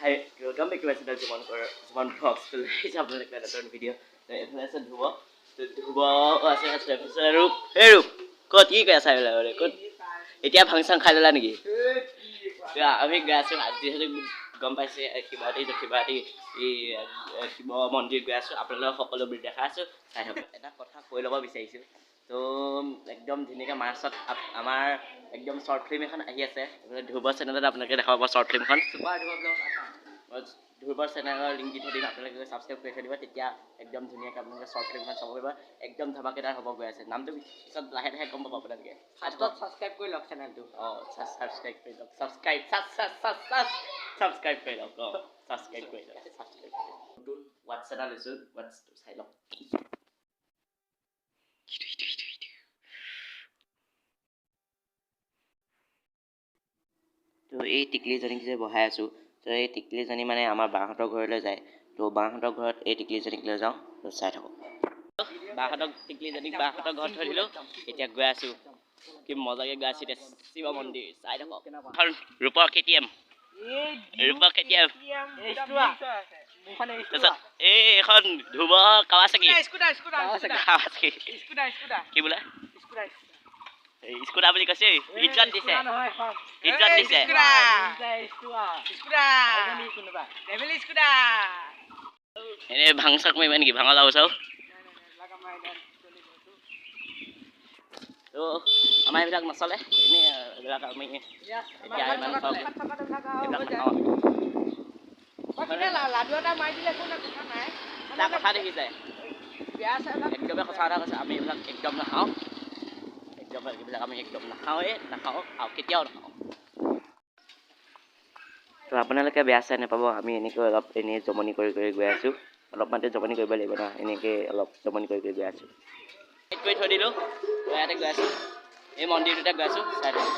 Hi, welcome back to my channel Juman Vlogs. So guys, আপোনালোকে নতুন video' এইফালে আছে ধ্ৰুৱ আছে তাৰপিছত ৰূপ ক'ত কি কৈ আছা এইবিলাক ক'ত এতিয়া ফাংচন খাই ল'লা নেকি আমি গৈ আছোঁ যিহেতু গম পাইছে শিৱৰাত্ৰি শিৱ মন্দিৰ গৈ আছোঁ আপোনালোকক সকলোবোৰ দেখাই আছোঁ চাই থাকক এটা কথা কৈ ল'ব বিচাৰিছোঁ তো একদম ধুনীয়াকৈ মাৰ্চত আমাৰ একদম শ্বৰ্ট ফিল্ম এখন আহি আছে ধ্ৰুৱ চেনেলত আপোনালোকে দেখাব শ্বৰ্ট ফিল্মখন চুপাৰ ধ্ৰুৱৰ চেনেলৰ লিংক দি থৈ দিম আপোনালোকে ছাবস্ক্ৰাইব কৰি থৈ দিব তেতিয়া একদম ধুনীয়াকৈ আপোনালোকে শ্বৰ্ট ফিল্মখন চাব পাৰিব একদম ধমাকেদাৰ হ'ব গৈ আছে নামটো পিছত লাহে লাহে গম পাব আপোনালোকে ফাৰ্ষ্টত ছাবস্ক্ৰাইব কৰি লওক চেনেলটো ছাবস্ক্ৰাইব কৰি লওক ছাবস্ক্ৰাইব কৰি লওক ছাবস্ক্ৰাইব কৰি লওক নতুন হোৱাটছ এটা লৈছোঁ হোৱাটছটো চাই লওক তো এই টিকলিজনীক যে বহাই আছোঁ তো এই টিকলিজনী মানে আমাৰ বাহঁতৰ ঘৰলৈ যায় তো বাহঁতৰ ঘৰত এই টিকলিজনীক লৈ যাওঁ তো চাই থাকক টিকলিজনীক বাহঁতৰ ঘৰত থৈ দিলোঁ এতিয়া গৈ আছোঁ কি মজাকৈ গৈ আছোঁ এতিয়া শিৱ মন্দিৰ চাই থাকক ৰূপৰ KTM তাৰপিছত এইখন ধ্ৰুৱ কাৱাচাকি কি বোলে স্কুটা বুলি কৈছে ইজ্জত দিছে এনে ভাং চাক মাৰিবা নেকি ভাঙা লাও চাও তো আমাৰ এইবিলাক নচলে এনেই এইবিলাক আমি এতিয়া ইমান এটা কথা দেখি যায় একদমে সঁচা কথা কৈছে আমি এইবিলাক একদম নাখাওঁ এইবিলাক আমি একদম নাখাওঁ আৰু কেতিয়াও নাখাওঁ তো আপোনালোকে বেয়া চাই নাপাব আমি এনেকৈ অলপ এনেই জমনি কৰি গৈ আছোঁ অলপমানতে জমনি কৰিব লাগিব ন এনেকৈ অলপ জমনি কৰি গৈ আছোঁ কৰি থৈ দিলোঁ ইয়াতে গৈ আছোঁ এই মন্দিৰটোতে গৈ আছোঁ চাই থাকক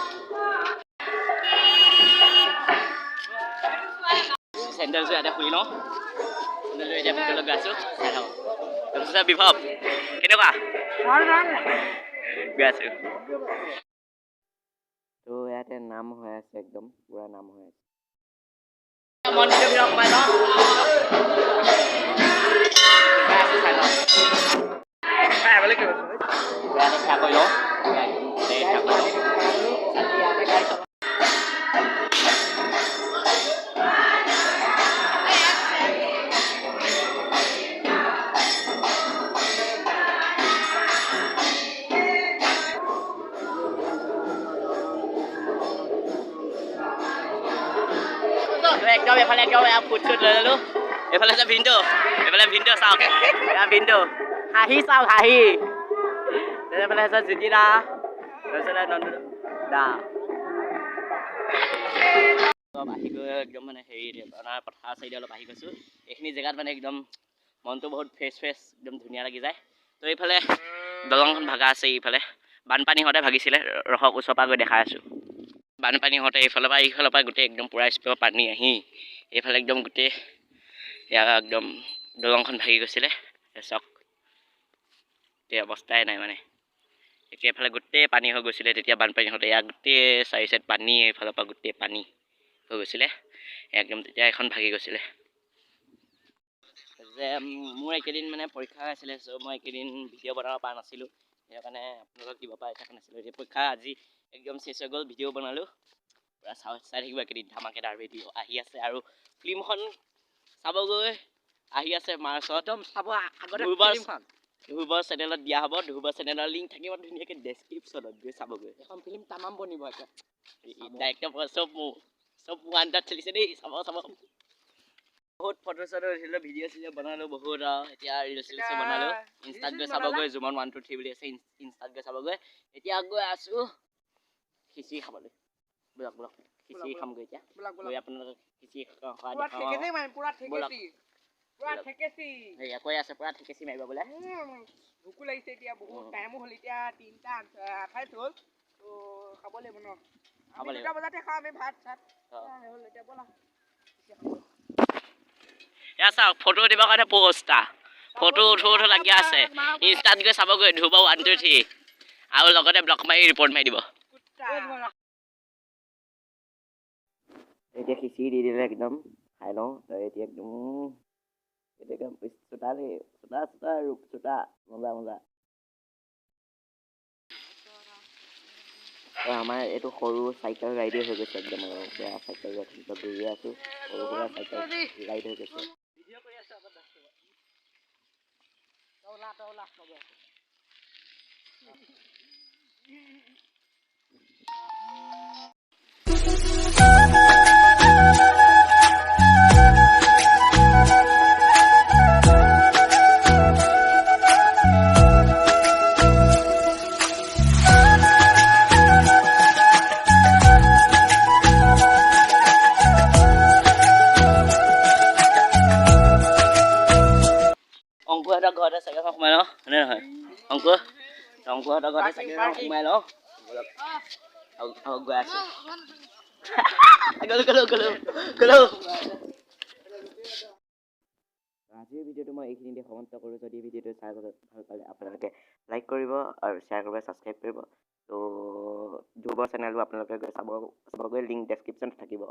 চেণ্ডেলযোৰ ইয়াতে খুলি লওঁ চেণ্ডেলযোৰ এতিয়া ভিতৰলৈ গৈ আছোঁ চাই থাকক তাৰপিছত বিভৱ কেনেকুৱা গৈ আছোঁ তো ইয়াতে নাম হৈ আছে একদম পুৰা নাম হৈ আছে মন্দিৰৰ ভিতৰত সোমাই লওঁ চাই লওঁ ইয়াতে সেৱা কৰি লওঁ একদম এফালে একদম ফুট চুট লৈ ল'লোঁ এইফালে আছে ভিনটো চাওক ভিনটো হাঁহি চাওক হাঁহি এইফালে আছে জিতি দা তাৰপিছতে নন্দু দা অলপ আহি গৈ একদম মানে হেৰি আপোনাৰ পথাৰ চাইডে অলপ আহি গৈছোঁ এইখিনি জেগাত মানে একদম মনটো বহুত ফ্ৰেছ একদম ধুনীয়া লাগি যায় তো এইফালে দলংখন ভাগা আছে এইফালে বানপানী হওঁতে ভাগিছিলে ৰসক ওচৰৰ পৰা গৈ দেখাই আছোঁ বানপানী হওঁতে এইফালৰ পৰা গোটেই একদম পূৰা স্পীডত পানী আহি এইফালে একদম গোটেই একদম দলংখন ভাগি গৈছিলে চাওক গোটেই অৱস্থাই নাই মানে এতিয়া এইফালে গোটেই পানী হৈ গৈছিলে তেতিয়া বানপানী হওঁতে ইয়াত গোটেই চাৰি চাইড পানী এইফালৰ পৰা গোটেই পানী হৈ গৈছিলে একদম তেতিয়া এখন ভাগি গৈছিলে যে মোৰ এইকেইদিন মানে পৰীক্ষা আছিলে চ' মই এইকেইদিন ভিডিঅ' বনাব পৰা নাছিলোঁ সেইকাৰণে আপোনালোকক দিব পৰা থকা নাছিলোঁ এতিয়া পৰীক্ষা আজি একদম চেচ হৈ গ'ল ভিডিঅ' বনালোঁ পূৰা চাই থাকিব এইকেইদিন ধমাকেদাৰ ভিডিঅ' আহি আছে আৰু ফিল্মখন চাবগৈ আহি আছে মাৰ্চত চাব ধ্ৰুৱৰ চেনেলত দিয়া হ'ব ধ্ৰুৱৰ চেনেলৰ লিংক থাকিব ধুনীয়াকৈ ডেছক্ৰিপশ্যনত গৈ চাবগৈ এখন ফিল্ম তামাম বনিব এতিয়া ডাইৰেক্টৰ চব ওৱানটাত চলিছে দেই চাব বহুত ফটো চটো উঠিলোঁ ভিডিঅ' চিডিঅ' বনালোঁ বহুত এতিয়া ৰিলচ বনালোঁ ইনষ্টাত গৈ চাবগৈ জুমন 123 বুলি আছে ইনষ্টাত গৈ চাবগৈ এতিয়া গৈ আছোঁ খিচিৰি খাবলৈ ব'লক খিচিৰি খামগৈ এতিয়া গৈ আপোনালোকক খিচিৰি কৈ আছে পুৰা ঠেকেচি মাৰিব বোলে ভোকো লাগিছে এতিয়া বহুত টাইমো হ'ল এতিয়া 3:28 হ'ল তো খাব লাগিব ন আমি 2টা বজাতে খাওঁ আমি ভাত চাত হ'ল এতিয়া ব'লা এয়া চাওক ফটো দিবৰ কাৰণে পোষ্ট ফটো উঠো লাগি আছে ইনষ্টাত গৈ চাবগৈ ধ্ৰুৱ 123 আৰু লগতে ব্লক মাৰি ৰিপৰ্ট মাৰি দিব এতিয়া খিচিৰি দি দিলে একদম খাই লওঁ এতিয়া একদম চোতালে চোতা ৰূপ চোতা মজা মজা আমাৰ এইটো সৰু চাইকেল ৰাইডে হৈ গৈছে একদম আৰু বেয়া চাইকেল ঘূৰি আছো সৰু সুৰা চাইকেল ৰাইড হৈ গৈছে অংকুৰহঁতৰ ঘৰতে চাইকেলখন সোমাই লওঁ হয়নে নহয় অংকুৰহঁতৰ ঘৰতে চাইকেলখন সোমাই লওঁ গৈ আছো আজিৰ ভিডিঅ'টো মই এইখিনিতে সমাপ্ত কৰোঁ যদি ভিডিঅ'টো চাই ভাল পালে আপোনালোকে লাইক কৰিব আৰু শ্বেয়াৰ কৰিব ছাবস্ক্ৰাইব কৰিব ত' ধ্ৰুৱৰ চেনেলটো আপোনালোকে চাবগৈ লিংক ডেছক্ৰিপশ্যনত থাকিব